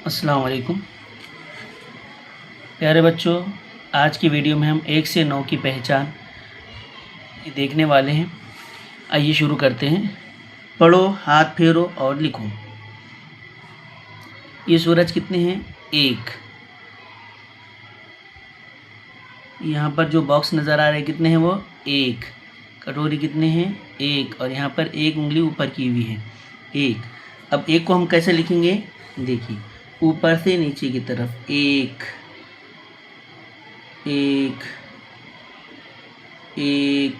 अस्सलाम वालेकुम प्यारे बच्चों। आज की वीडियो में हम 1 से 9 की पहचान देखने वाले हैं। आइए शुरू करते हैं। पढ़ो, हाथ फेरो और लिखो। ये सूरज कितने हैं? 1। यहाँ पर जो बॉक्स नज़र आ रहे हैं कितने हैं? वो 1। कटोरी कितने हैं? 1। और यहाँ पर एक उंगली ऊपर की हुई है, 1। अब 1 को हम कैसे लिखेंगे? देखिए, ऊपर से नीचे की तरफ 1 1 1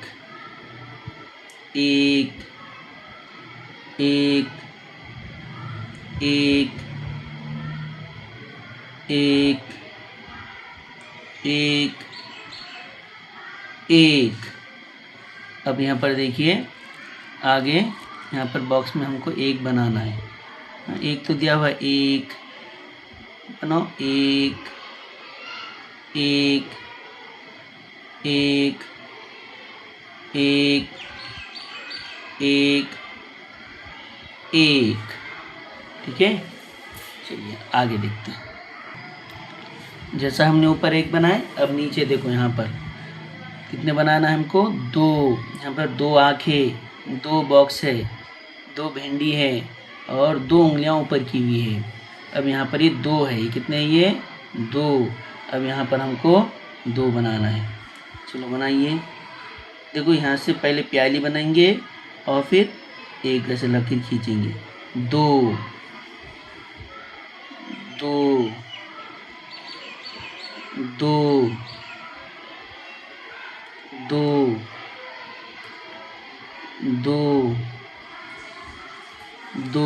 1 1 1 1 1 1। अब यहाँ पर देखिए, आगे यहाँ पर बॉक्स में हमको 1 बनाना है। 1 तो दिया हुआ है, 1 बनाओ। 1 1 1 1 1 1। ठीक है, चलिए आगे देखते हैं। जैसा हमने ऊपर 1 बनाए, अब नीचे देखो, यहाँ पर कितने बनाना है हमको? 2। यहाँ पर 2 आँखें, 2 बॉक्स है, 2 भिंडी है और 2 उंगलियां ऊपर की हुई है। अब यहाँ पर ये 2 है, ये कितने हैं? ये 2। अब यहाँ पर हमको 2 बनाना है। चलो बनाइए। देखो, यहाँ से पहले प्याली बनाएंगे और फिर एक ऐसे लकीर खींचेंगे। 2 2 2 2 2 2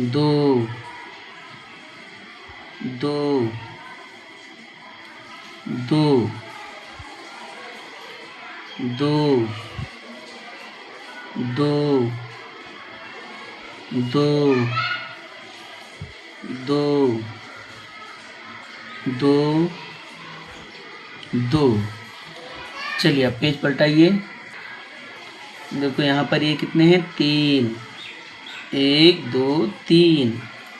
2 2 2 2 2 2 2 2 2। चलिए अब पेज पलटाइए। देखो, यहाँ पर ये कितने हैं? 3। 1 2 3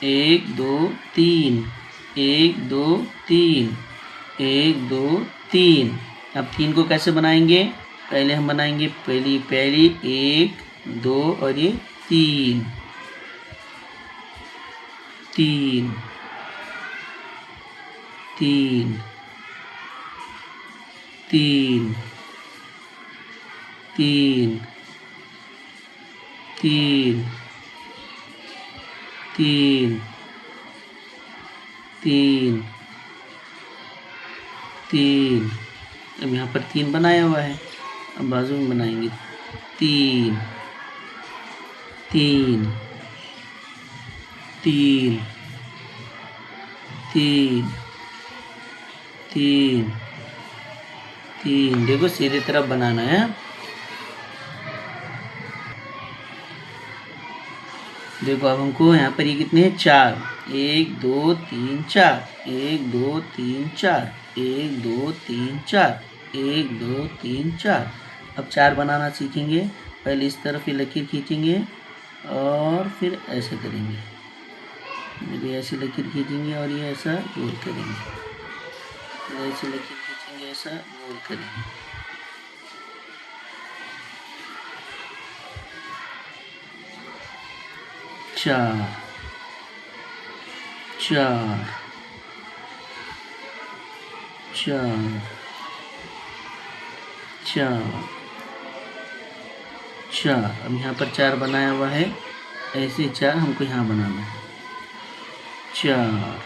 1 2 3 1 2 3 1 2 3। अब 3 को कैसे बनाएंगे? पहले हम बनाएंगे पहली 1 2 और ये 3 3 3 3 3 3 3 3 3। अब यहाँ पर 3 बनाया हुआ है, अब बाजू में बनाएंगे 3 3 3 3 3 3। देखो, सीधे तरफ बनाना है। देखो, अब हमको यहाँ पर ये कितने हैं? 4। 1 2 3 4 1 2 3 4 1 2 3 4 1 2 3 4। अब 4 बनाना सीखेंगे। पहले इस तरफ ये लकीर खींचेंगे और फिर ऐसे करेंगे। देखिए, ऐसे लकीर खींचेंगे और ये ऐसा गोल करेंगे, ऐसे लकीर खींचेंगे, ऐसा गोल करेंगे। चार 4 4 4 4। अब यहाँ पर 4 बनाया हुआ है, ऐसे 4 हमको यहाँ बनाना है। 4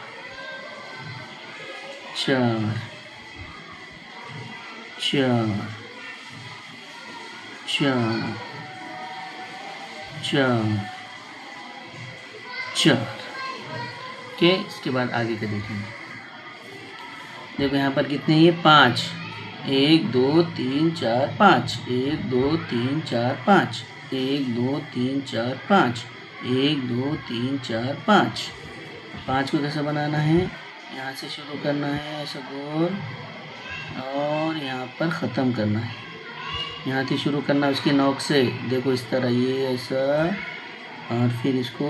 4 4 4 4 4। ओके, इसके बाद आगे का देखेंगे। देखो, यहाँ पर कितने हैं? ये 5। 1 2 3 4 5 1 2 3 4 5 1 2 3 4 5 1 2 3 4 5। 5 को कैसे बनाना है? यहाँ से शुरू करना है, ऐसा गोल, और यहाँ पर ख़त्म करना है। यहाँ से शुरू करना उसकी नोक से, देखो इस तरह, ये ऐसा, और फिर इसको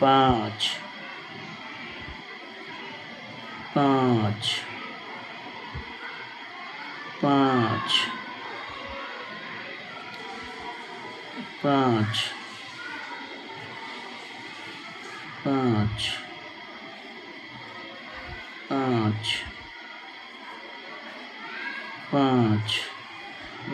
5 5 5 5 5 5 5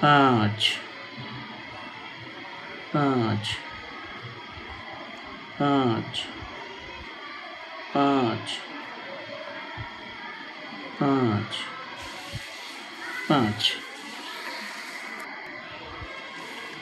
5 5 5 5 5 5.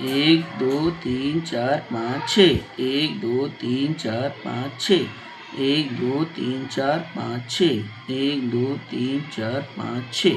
1 2 3 4 5 6. 1 2 3 4 5 6. 1 2 3 4 5 6. 1 2 3 4 5 6.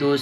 2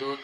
2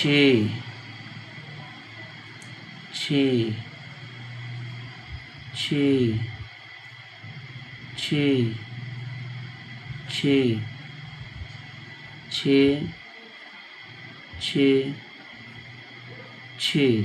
6 6 6 6 6 6 6 6.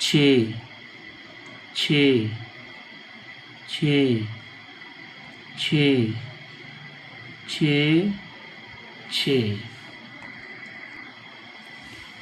6 6 6 6 6 6.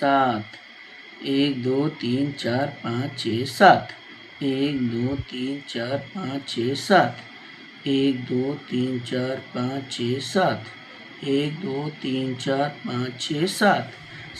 7 1 2 3 4 5 6 7. 1 2 3 4 5 6 7. 1 2 3 4 5 6 7. 1 2 3 4 5 6 7.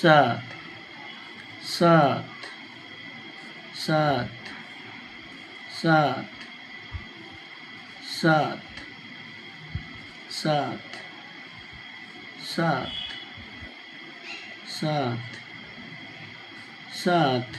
7 7 7 7 7 7 7 7 7.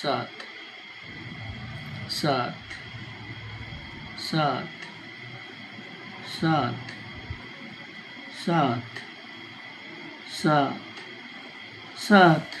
7 7 7 7 7 7 7.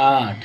8.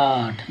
8.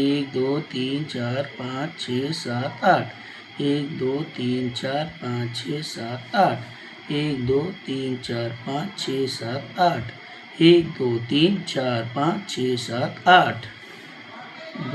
1 2 3 4 5 6 7 8. 1 2 3 4 5 6 7 8. 1 2 3 4 5 6 7 8. 1 2 3 4 5 6 7 8.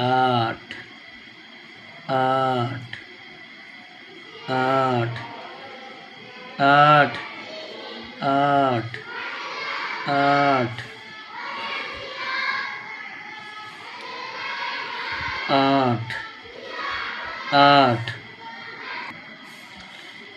8 8 8 8 8 8 8 8.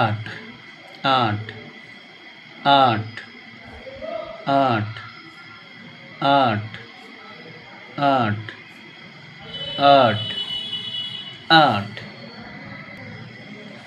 8 8 8 8 8 8 8 8.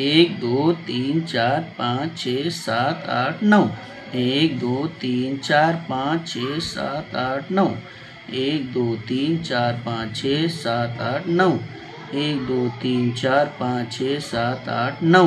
1 2 3 4 5 6 7 8 9. 1 2 3 4 5 6 7 8 9. 1 2 3 4 5 6 7 8 9. 1 2 3 4 5 6 7 8 9.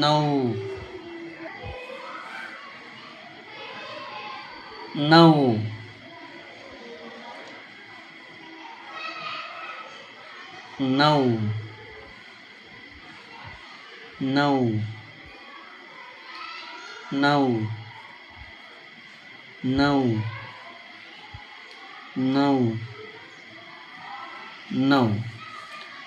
9 9 9 9 9 9 9 9.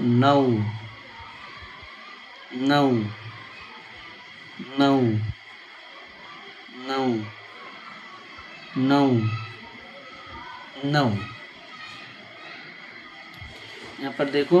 9 9 9 9 9 9. यहाँ पर देखो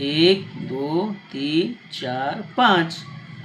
1 2 3 4 5۔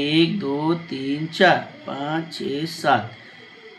1 2 3 4 5 6 7۔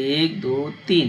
1 2 3۔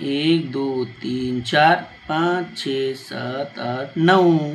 1 2 3 4 5 6 7 8 9۔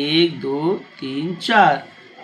1 2 3 4۔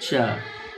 4۔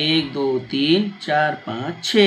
1 2 3 4 5 6۔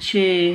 6۔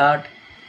8۔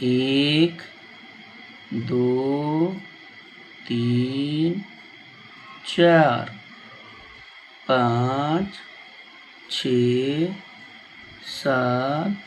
1 2 3 4 5 6 7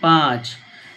5۔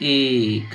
1،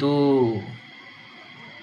2،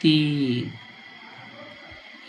3،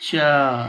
4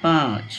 5۔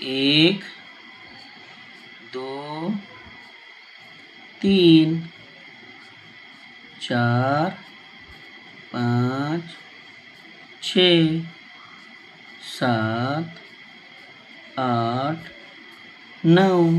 1 2 3 4 5 6 7 8 9۔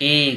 1۔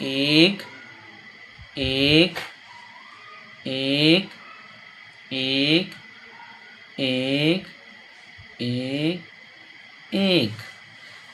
1 1 1 1 1 1 1۔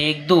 1 2،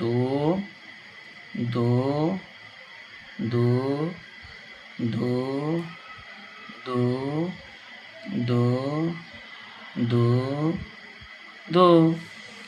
2 2 2 2 2 2 2 2۔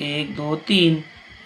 1 2 3۔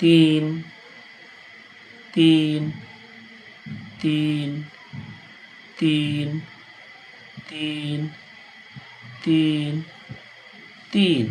3 3 3 3 3 3 3۔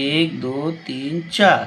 1 2 3 4۔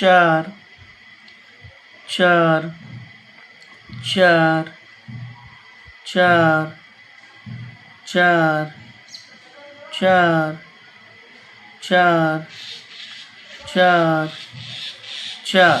4 4 4 4 4 4 4 4 4۔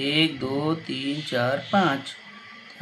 1 2 3 4 5۔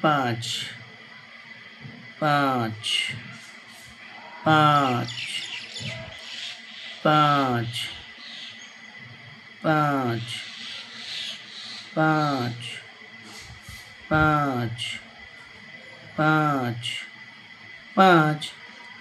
5 5 5 5 5 5 5 5 5۔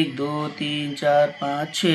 1 2 3 4 5 6۔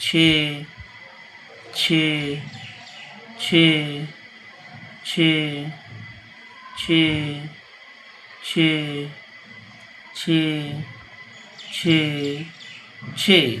6 6 6 6 6 6 6 6 6۔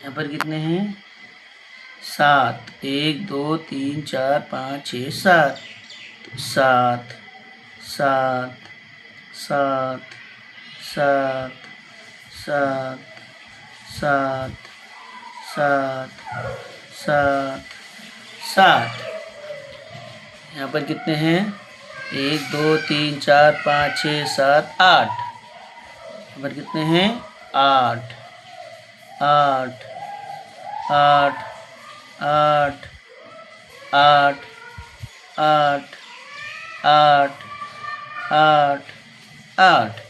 यहाँ पर कितने हैं 7, 1 2 3 4 5 6 7, 7 7 7 7 7 7 7 7 7। यहाँ पर कितने हैं 1 2 3 4 5 6 7 8। यहाँ पर कितने हैं 8 8 8 8 8 8 8 8 8।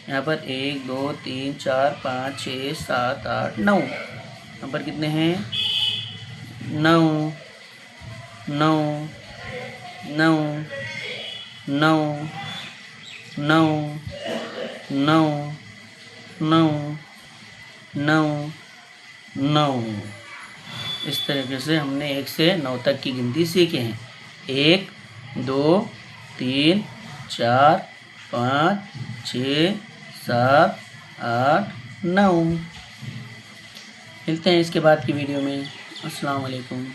यहाँ पर 1 2 3 4 5 6 7 8 9। यहाँ पर कितने हैं 9 9 9 9 9 9 9 9 9। इस तरीके से हमने 1 से 9 तक की गिनती सीखे हैं। 1 2 3 4 5 6 7 8 9। मिलते हैं इसके बाद की वीडियो में। अस्सलाम वालेकुम।